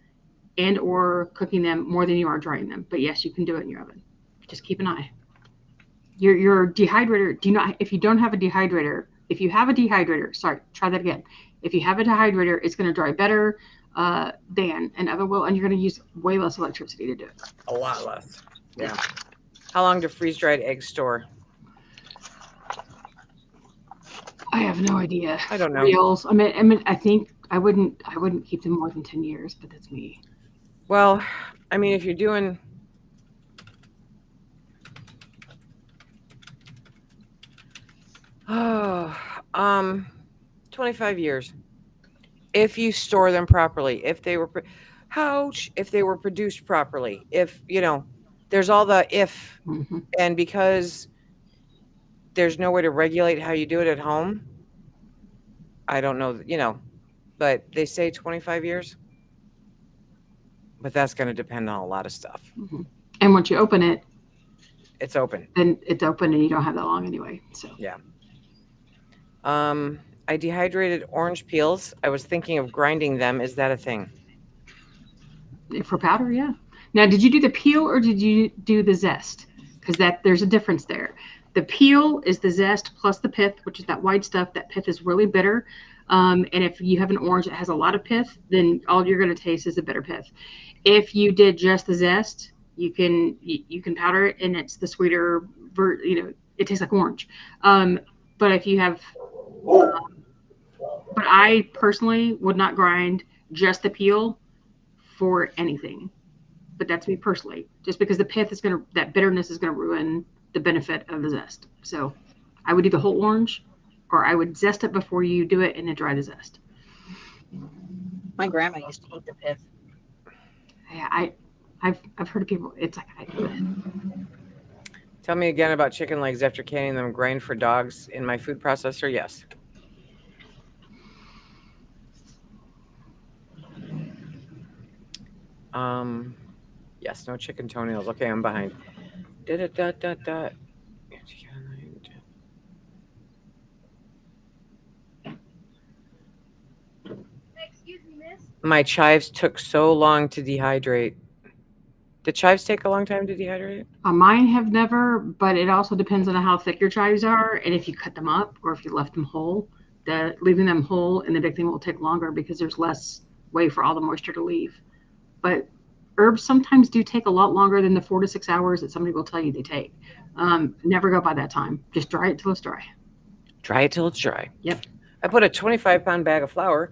and or cooking them more than you are drying them. But yes, you can do it in your oven. Just keep an eye. Your dehydrator, if you don't have a dehydrator, if you have a dehydrator, sorry, try that again. If you have a dehydrator, it's going to dry better than an oven will, and you're going to use way less electricity to do it. A lot less. Yeah. How long do freeze-dried eggs store? I have no idea. I don't know. Reels. I mean, I think I wouldn't keep them more than 10 years, but that's me. Well, I mean, if you're doing Oh, 25 years. If you store them properly, if they were produced properly, if, there's all the if, Mm-hmm. and because there's no way to regulate how you do it at home, I don't know, but they say 25 years, but that's going to depend on a lot of stuff. Mm-hmm. And once you open it, it's open. Then it's open and you don't have that long anyway. So yeah. I dehydrated orange peels. I was thinking of grinding them. Is that a thing? For powder, yeah. Now, did you do the peel or did you do the zest? Because there's a difference there. The peel is the zest plus the pith, which is that white stuff. That pith is really bitter. And if you have an orange that has a lot of pith, then all you're going to taste is the bitter pith. If you did just the zest, you can powder it, and it's the sweeter, it tastes like orange. But if you have, but I personally would not grind just the peel for anything. But that's me personally, just because the pith that bitterness is going to ruin the benefit of the zest. So I would do the whole orange, or I would zest it before you do it and then dry the zest. My grandma used to eat the pith. Yeah, I've heard of people. It's like I do it. Tell me again about chicken legs after canning them. Grind for dogs in my food processor. Yes. Yes. No chicken toenails. Okay, I'm behind. Excuse me, miss. My chives took so long to dehydrate. Did chives take a long time to dehydrate? Mine have never, but it also depends on how thick your chives are and if you cut them up or if you left them whole. Leaving them whole and the big thing will take longer because there's less way for all the moisture to leave. But herbs sometimes do take a lot longer than the 4 to 6 hours that somebody will tell you they take. Never go by that time. Just dry it till it's dry. Dry it till it's dry. Yep. I put a 25-pound bag of flour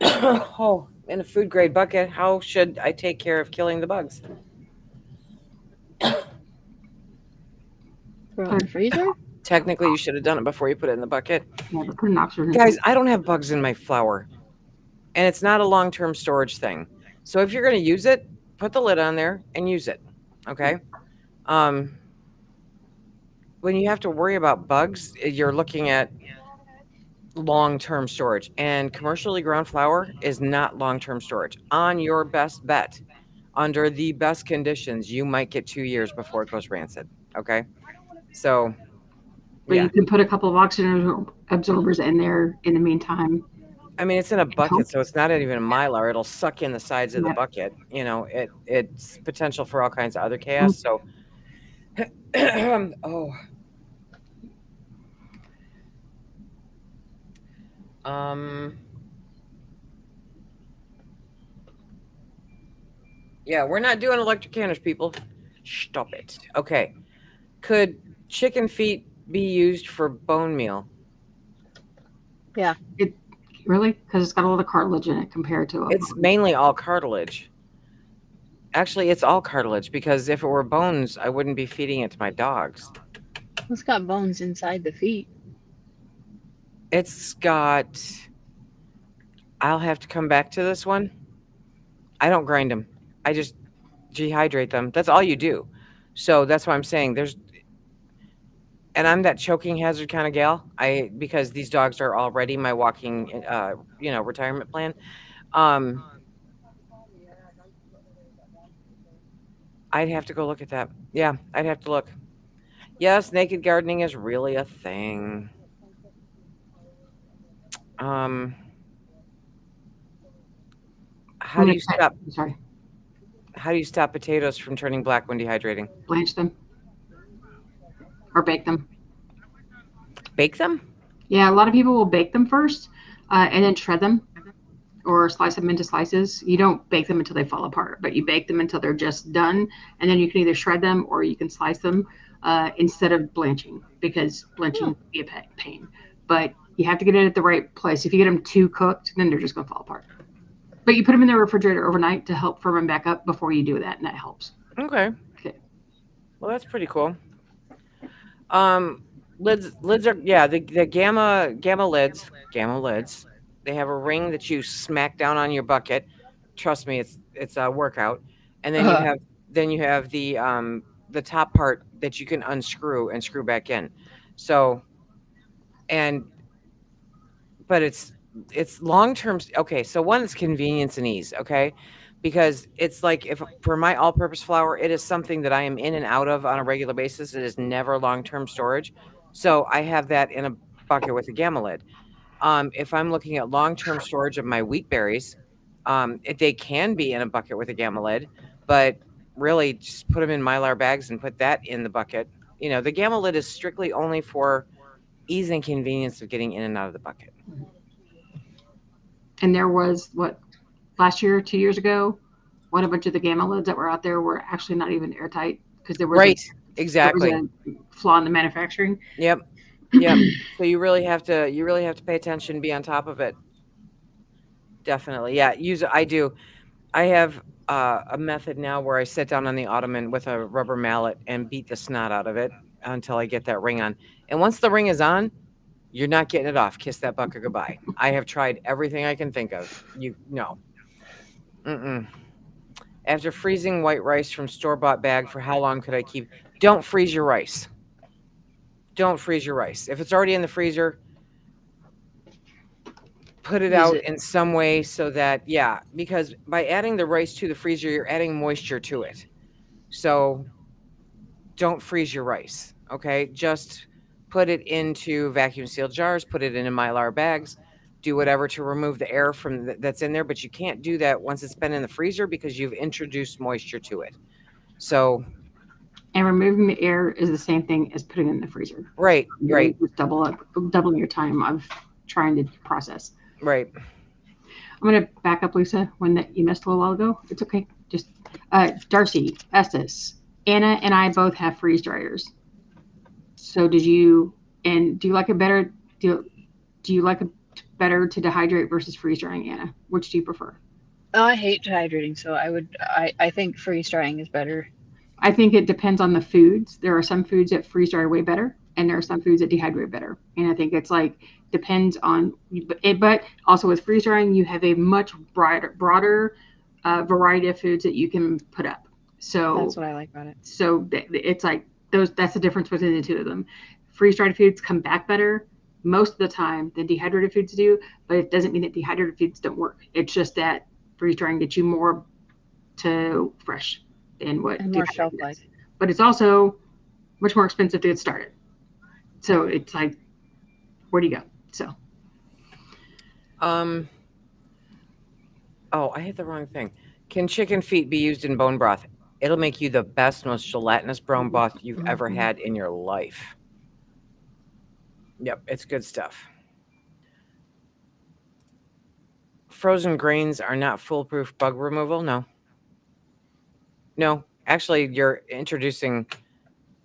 Oh, in a food grade bucket, how should I take care of killing the bugs? Throw it in the freezer. Technically, you should have done it before you put it in the bucket. Yeah, but put an oxygen. Guys, I don't have bugs in my flour, and it's not a long-term storage thing. So if you're going to use it, put the lid on there and use it. Okay. When you have to worry about bugs, you're looking at long-term storage, and commercially grown flour is not long-term storage. On your best bet, under the best conditions, you might get 2 years before it goes rancid. Okay. So, But yeah. you can put a couple of oxygen absorbers in there in the meantime. I mean, it's in a bucket, so it's not even a Mylar. It'll suck in the sides of the Yep. bucket. You know, it's potential for all kinds of other chaos. So, oh, yeah, we're not doing electric canners, people. Stop it. Okay, could chicken feet be used for bone meal? Yeah. Really? Because it's got a lot of cartilage in it compared to It's mainly all cartilage. Actually, it's all cartilage because if it were bones, I wouldn't be feeding it to my dogs. It's got bones inside the feet. It's got. I'll have to come back to this one. I don't grind them. I just dehydrate them. That's all you do. So that's why I'm saying and I'm that choking hazard kind of gal. Because these dogs are already my walking, retirement plan. I'd have to go look at that. Yeah, I'd have to look. Yes, naked gardening is really a thing. How do you stop? Sorry, How do you stop potatoes from turning black when dehydrating? blanch them or bake them. Bake them? Yeah, a lot of people will bake them first and then shred them or slice them into slices. You don't bake them until they fall apart, but you bake them until they're just done, and then you can either shred them or you can slice them instead of blanching, because blanching can be a pain. But you have to get it at the right place. If you get them too cooked, then they're just going to fall apart. But you put them in the refrigerator overnight to help firm back up before you do that, and that helps. Okay. Well, that's pretty cool. Lids are the gamma lids. They have a ring that you smack down on your bucket. Trust me, it's a workout. And then you have the top part that you can unscrew and screw back in. So, but it's long term. Okay, so one is convenience and ease. Okay, because it's like, if for my all purpose flour, it is something that I am in and out of on a regular basis. It is never long term storage. So I have that in a bucket with a gamma lid. If I'm looking at long term storage of my wheat berries, they can be in a bucket with a gamma lid, but really just put them in Mylar bags and put that in the bucket. You know, the gamma lid is strictly only for ease and convenience of getting in and out of the bucket. And there was, last year, 2 years ago, a bunch of the gamma lids that were out there were actually not even airtight because there was exactly there was a flaw in the manufacturing. Yep. So you really have to pay attention, be on top of it. Definitely. Yeah. I have a method now where I sit down on the ottoman with a rubber mallet and beat the snot out of it until I get that ring on. And once the ring is on, you're not getting it off. Kiss that bucket goodbye. I have tried everything I can think of. After freezing white rice from store-bought bag, for how long could I keep? Don't freeze your rice. Don't freeze your rice. If it's already in the freezer, put it out in some way so that, because by adding the rice to the freezer, you're adding moisture to it. So don't freeze your rice. Okay. Just put it into vacuum sealed jars, put it into Mylar bags, do whatever to remove the air from that's in there. But you can't do that once it's been in the freezer because you've introduced moisture to it. So. And removing the air is the same thing as putting it in the freezer. Right. Doubling your time of trying to process. Right. I'm going to back up, Lisa, one that you missed a little while ago. It's okay. Just Darcy, Estes, Anna, and I both have freeze dryers. So do you like it better? Do you like better to dehydrate versus freeze drying, Anna? Which do you prefer? I hate dehydrating, so I think freeze drying is better. I think it depends on the foods. There are some foods that freeze dry way better, and there are some foods that dehydrate better. And I think it's like depends on it. But also with freeze drying, you have a much broader variety of foods that you can put up. So That's what I like about it. So it's like those. That's the difference between the two of them. Freeze dried foods come back better most of the time than dehydrated foods do, but it doesn't mean that dehydrated foods don't work. It's just that freeze drying gets you more to fresh than what And more shelf dehydrated life. is. But it's also much more expensive to get started. So it's like, where do you go? So Oh, I hit the wrong thing. Can chicken feet be used in bone broth? It'll make you the best, most gelatinous bone broth you've ever had in your life. Yep, it's good stuff. Frozen grains are not foolproof bug removal. No, actually, you're introducing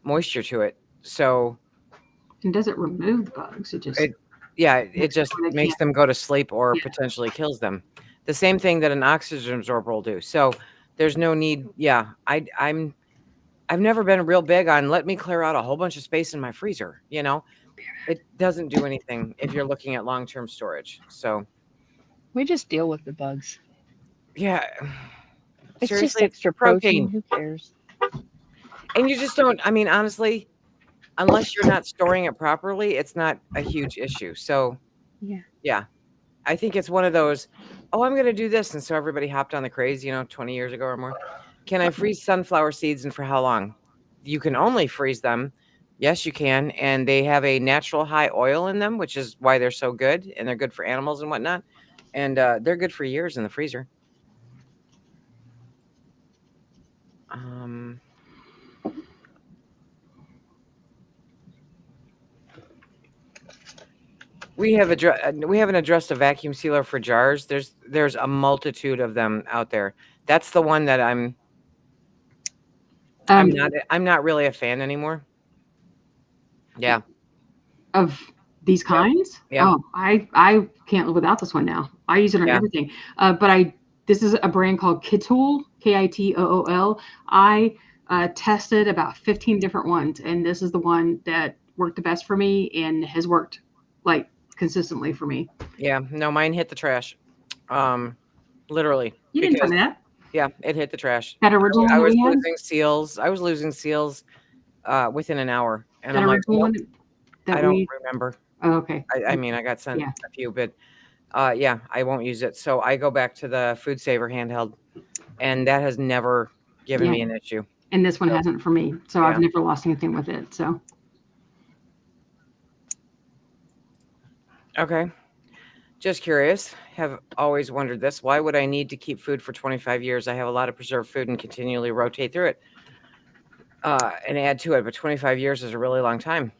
moisture to it. So it doesn't remove bugs. It just it just sure they makes can't. them go to sleep or Yeah. potentially kills them. The same thing that an oxygen absorber will do. So there's no need. Yeah, I've never been real big on let me clear out a whole bunch of space in my freezer. It doesn't do anything if you're looking at long-term storage. So We just deal with the bugs. yeah, It's just seriously, it's extra protein. Who cares? And you just don't. I mean, honestly, unless you're not storing it properly, it's not a huge issue. So Yeah. I think it's one of those, oh, I'm going to do this. And so everybody hopped on the craze, 20 years ago or more. Can I freeze sunflower seeds and for how long? You can only freeze them. Yes, you can. And they have a natural high oil in them, which is why they're so good. And they're good for animals and whatnot. And they're good for years in the freezer. We haven't addressed a vacuum sealer for jars. There's a multitude of them out there. That's the one that I'm not really a fan anymore. Yeah. Of these kinds. Yeah. Oh, I can't live without this one now. I use it on everything. But this is a brand called Kitool, Kitool. I tested about 15 different ones, and this is the one that worked the best for me and has worked like consistently for me. Yeah. No, mine hit the trash. Literally. You didn't tell me that. Yeah, it hit the trash. That original I one was we had? losing seals. I was losing seals within an hour. And That I'm like, original one that I don't remember. Oh, okay. I mean, I got sent a few, but I won't use it. So I go back to the Food Saver handheld, and that has never given me an issue. And this one hasn't for me. So I've never lost anything with it. So. Okay. Just curious. Have always wondered this. Why would I need to keep food for 25 years? I have a lot of preserved food and continually rotate through it and add to it. But 25 years is a really long time.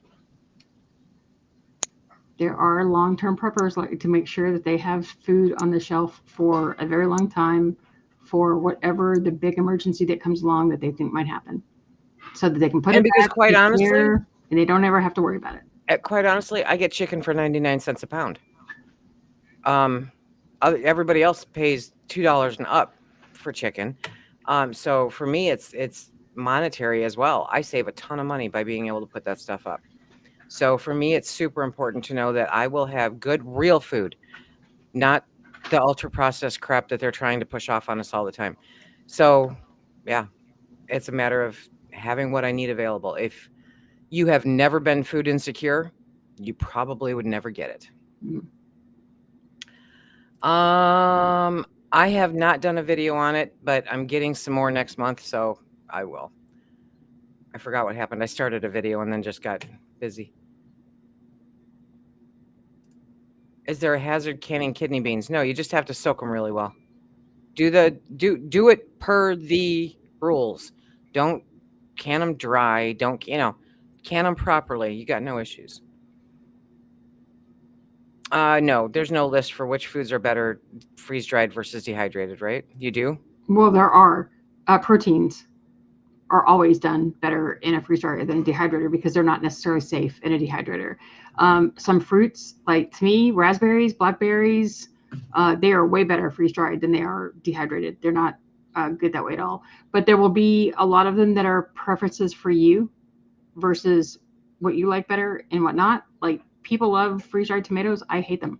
There are long-term preppers like to make sure that they have food on the shelf for a very long time for whatever the big emergency that comes along that they think might happen, so that they can put it because back, quite honestly, and they don't ever have to worry about it. Quite honestly, I get chicken for 99 cents a pound. Everybody else pays $2 and up for chicken. So for me, it's monetary as well. I save a ton of money by being able to put that stuff up. So for me, it's super important to know that I will have good, real food, not the ultra processed crap that they're trying to push off on us all the time. So yeah, it's a matter of having what I need available. If you have never been food insecure, you probably would never get it. I have not done a video on it, but I'm getting some more next month, so I will. I forgot what happened. I started a video and then just got busy. Is there a hazard canning kidney beans? No, you just have to soak them really well. Do it per the rules. Don't can them dry. Don't can them properly. You got no issues. No, there's no list for which foods are better freeze dried versus dehydrated, right? You do? Well, there are proteins are always done better in a freeze dryer than a dehydrator because they're not necessarily safe in a dehydrator. Some fruits, like to me, raspberries, blackberries, they are way better freeze dried than they are dehydrated. They're not good that way at all. But there will be a lot of them that are preferences for you versus what you like better and whatnot. Like people love freeze dried tomatoes. I hate them.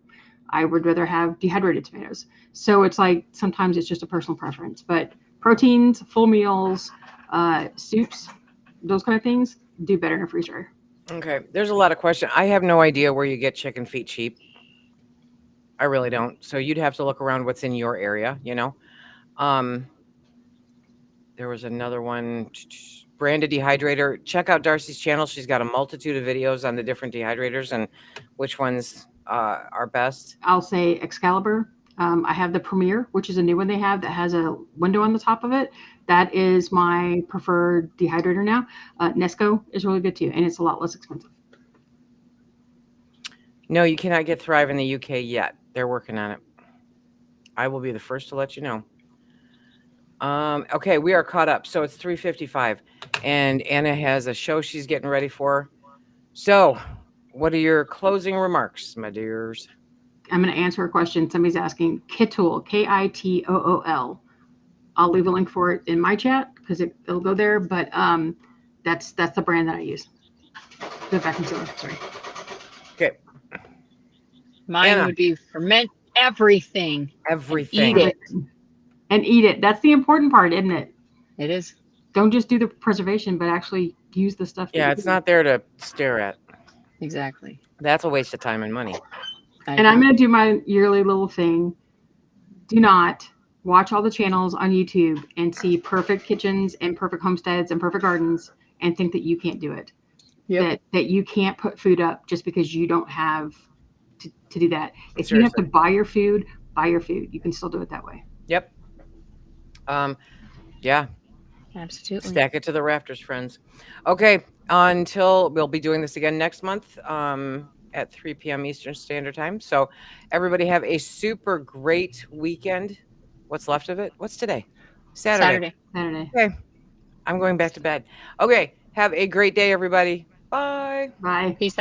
I would rather have dehydrated tomatoes. So it's like sometimes it's just a personal preference. But proteins, full meals, soups, those kind of things do better in a freeze dryer. Okay. There's a lot of questions. I have no idea where you get chicken feet cheap. I really don't. So you'd have to look around what's in your area, you know. There was another one, branded dehydrator. Check out Darcy's channel. She's got a multitude of videos on the different dehydrators and which ones are best. I'll say Excalibur. I have the Premier, which is a new one they have that has a window on the top of it. That is my preferred dehydrator now. Nesco is really good too, and it's a lot less expensive. No, you cannot get Thrive in the UK yet. They're working on it. I will be the first to let you know. Okay, we are caught up. So it's 3:55, and Anna has a show she's getting ready for. So, what are your closing remarks, my dears? I'm going to answer a question somebody's asking. Kitool, Kitool. I'll leave a link for it in my chat because it'll go there. But that's the brand that I use. The vacuum sealer. Sorry. Okay. Mine Anna. would be ferment everything. Everything. Eat it. And eat it. That's the important part, isn't it? It is. Don't just do the preservation, but actually use the stuff. Yeah, it's not there to stare at. Exactly. That's a waste of time and money. And I'm going to do my yearly little thing. Do not watch all the channels on YouTube and see perfect kitchens and perfect homesteads and perfect gardens and think that you can't do it. Yep. That you can't put food up just because you don't have to do that. If Seriously. you have to buy your food. You can still do it that way. Yep. Yeah. Absolutely. Stack it to the rafters, friends. Okay. Until we'll be doing this again next month at 3 p.m. Eastern Standard Time. So everybody have a super great weekend. What's left of it? What's today? Saturday. Okay. I'm going back to bed. Okay. Have a great day, everybody. Bye. Bye. Peace out.